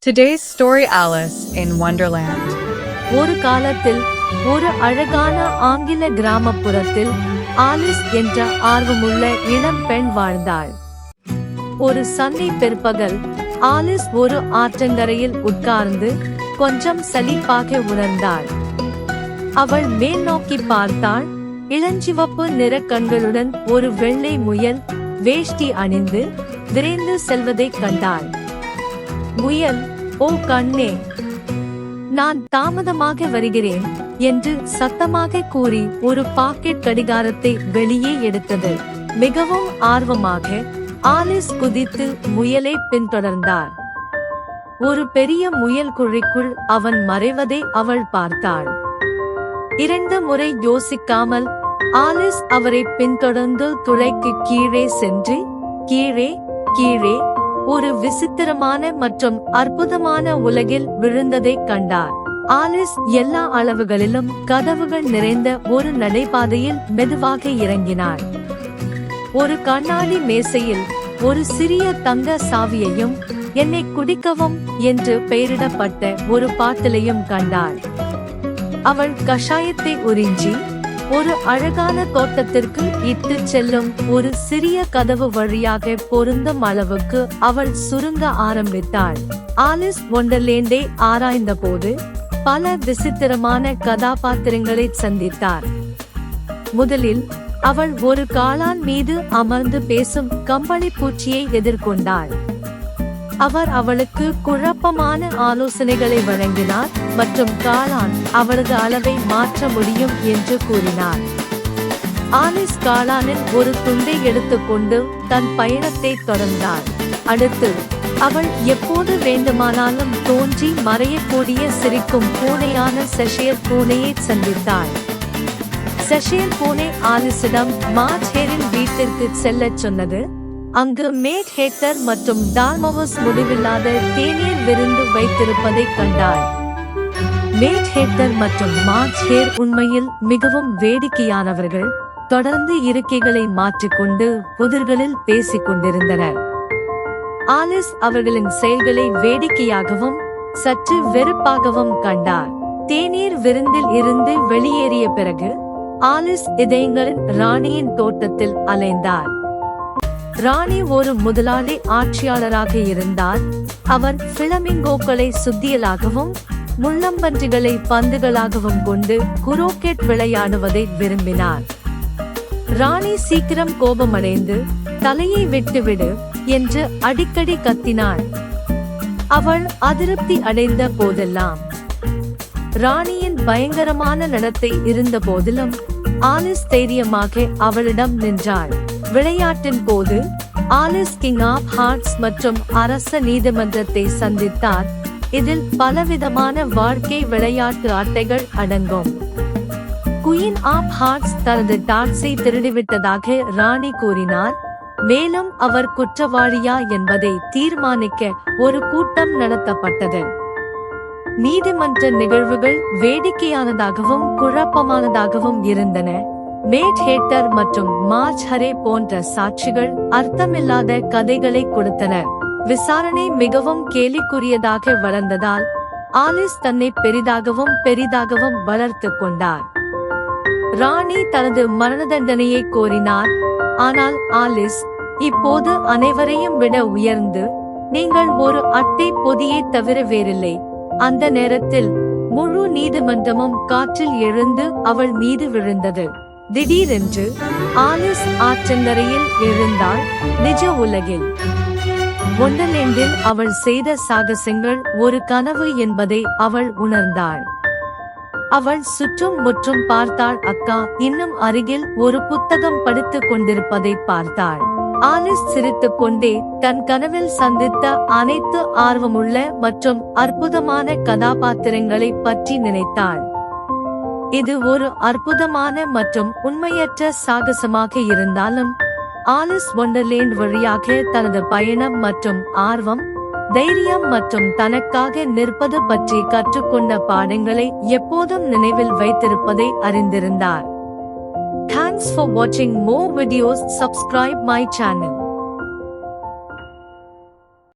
Today's story, Alice in Wonderland. ஒரு காலத்தில் ஒரு அழகான ஆங்கில கிராமப்புறத்தில் ஆலிஸ் என்ற ஆர்வமுள்ள இளம் பெண் வாழ்ந்தாள். ஒரு சண்டை பிற்பகல் ஆலிஸ் ஒரு ஆற்றங்கரையில் உட்கார்ந்து கொஞ்சம் சலிப்பாக உணர்ந்தாள். அவள் மேல் நோக்கி பார்த்தாள். இளஞ்சிவப்பு நிற கண்களுடன் ஒரு வெள்ளை முயல் வேஷ்டி அணிந்து விரைந்து செல்வதைக் கண்டாள். முயல், "ஓ கண்ணே, நான் தாமதமாக வருகிறேன்" என்று சத்தமாக கூறி ஒரு பாக்கெட் கடிகாரத்தை வெளியே எடுத்தது. மிகவும் ஆர்வமாக ஆலிஸ் குதித்து முயலை பின்தொடர்ந்தார். ஒரு பெரிய முயல் குழிக்குள் அவன் மறைவதை அவள் பார்த்தாள். 2 முறை யோசிக்காமல் ஆலிஸ் அவரை பின்தொடர்ந்து துளைக்கு கீழே சென்று கீழே கீழே ஒரு விசித்திரமான மற்றும் அற்புதமான உலகில் விழுந்ததைக் கண்டார். ஆலிஸ் எல்லா அளவுகளிலும் கதவுகள் நிறைந்த ஒரு நடைபாதையில் மெதுவாக இறங்கினார். ஒரு கண்ணாடி மேசையில் ஒரு சிறிய தங்க சாவியையும் "என்னை குடிக்கவும்" என்று பெயரிடப்பட்ட ஒரு பாட்டிலையும் கண்டாள். அவள் கஷாயத்தை உறிஞ்சி ஒரு அழகான தோட்டத்திற்கு இட்டு செல்லும் ஒரு சிறிய கதவு வழியாக பொருந்தும் அளவுக்கு அவள் சுருங்க ஆரம்பித்தாள். ஆலிஸ் ஒண்டர்லேண்டை ஆராய்ந்த போது பல விசித்திரமான கதாபாத்திரங்களை சந்தித்தார். முதலில் அவள் ஒரு காளான் மீது அமர்ந்து பேசும் கம்பளி பூச்சியை எதிர்கொண்டாள். அவர் அவளுக்கு குழப்பமான ஆலோசனைகளை வழங்கினார் மற்றும் காளான் அவளது அளவை மாற்ற முடியும் என்று கூறினார். ஆலிஸ் காளானின் ஒரு துண்டை எடுத்துக்கொண்டு தன் பயணத்தை தொடர்ந்தாள். அடுத்து அவள் எப்போது வேண்டுமானாலும் தோன்றி மறையக்கூடிய சிரிக்கும் பூனையான செஷியர் பூனையை சந்தித்தாள். செஷியர் பூனை ஆலிஸிடம் மார்ச் ஹேரின் வீட்டிற்கு செல்லச் சொன்னது. அங்கு மேட் ஹேட்டர் மற்றும் டார்மவஸ் முடிவில்லாத தேநீர் விருந்து வைத்திருப்பதைக் கண்டாள். மேட் ஹேட்டர் மற்றும் மார்ச் ஹேர் உண்மையில் மிகவும் வேடிக்கையானவர்கள். தொடர்ந்து இருக்கைகளை மாற்றிக்கொண்டு புதிர்களில் பேசிக் கொண்டிருந்தனர். ஆலிஸ் அவர்களின் செயல்களை வேடிக்கையாகவும் சற்று வெறுப்பாகவும் கண்டார். தேநீர் விருந்தில் இருந்து வெளியேறிய பிறகு ஆலிஸ் இதயங்களின் ராணியின் தோட்டத்தில் அலைந்தார். ராணி ஒரு முதலாளி ஆட்சியாளராக இருந்தார். அவர் பிளமிங்கோக்களை சுத்தியலாகவும் முள்ளம்பன்றிகளை பந்துகளாகவும் கொண்டு குரோக்கெட் விளையாடுவதை விரும்பினார். ராணி சீக்கிரம் கோபமடைந்து "தலையை விட்டுவிடு" என்று அடிக்கடி கத்தினாள். அவள் அதிருப்தி அடைந்த போதெல்லாம் ராணியின் பயங்கரமான நடத்தை இருந்த போதிலும் ஆலிஸ் தைரியமாக அவளிடம் நின்றாள். விளையாட்டின் போது ஆலிஸ் கிங் ஆஃப் ஹார்ட்ஸ் மற்றும் அரச நீதிமன்றத்தை சந்தித்தார். இதில் பலவிதமான வாழ்க்கை விளையாட்டு அட்டைகள் அடங்கும். குயின் ஆஃப் ஹார்ட்ஸ் தனது டார்ட்ஸை திருடிவிட்டதாக ராணி கூறினார். மேலும் அவர் குற்றவாளியா என்பதை தீர்மானிக்க ஒரு கூட்டம் நடத்தப்பட்டது. நீதிமன்ற நிகழ்வுகள் வேடிக்கையானதாகவும் குழப்பமானதாகவும் இருந்தன. மேட் ஹேட்டர் மற்றும் மார்ச் ஹரே போன்ற சாட்சிகள் அர்த்தமில்லாத கதைகளை கொடுத்தனர். விசாரணை மிகவும் கேலிக்குரியதாக வளர்ந்ததால் ஆலிஸ் தன்னை பெரிதாகவும் பெரிதாகவும் வளர்த்து கொண்டார். ராணி தனது மரண தண்டனையை கோரினார். ஆனால் ஆலிஸ் இப்போது அனைவரையும் விட உயர்ந்து "நீங்கள் ஒரு அட்டை பொதியை தவிர வேறில்லை." அந்த நேரத்தில் முழு நீதிமன்றமும் காற்றில் எழுந்து அவள் மீது விழுந்தது. திடீரென்று ஆலிஸ் ஆற்றங்கரையில் எழுந்தாள். நிஜ உலகில் ஒண்டர்லேண்டில் அவள் செய்த சாகசங்கள் ஒரு கனவு என்பதை அவள் உணர்ந்தாள். அவள் சுற்றும் முற்றும் பார்த்தாள். அக்கா இன்னும் அருகில் ஒரு புத்தகம் படித்துக் கொண்டிருப்பதை பார்த்தாள். ஆலிஸ் சிரித்துக் கொண்டே தன் கனவில் சந்தித்த அனைத்து ஆர்வமுள்ள மற்றும் அற்புதமான கதாபாத்திரங்களை பற்றி நினைத்தாள். இது ஒரு அற்புதமான மற்றும் உண்மையற்ற சாகசமாக இருந்தாலும் ஆலிஸ் ஒண்டர்லேண்ட் வழியாக தனது பயணம் மற்றும் ஆர்வம், தைரியம் மற்றும் தனக்காக நிற்பது பற்றி கற்றுக்கொண்ட பாடங்களை எப்போதும் நினைவில் வைத்திருப்பதை அறிந்திருந்தார். Thanks for watching more videos. Subscribe my channel.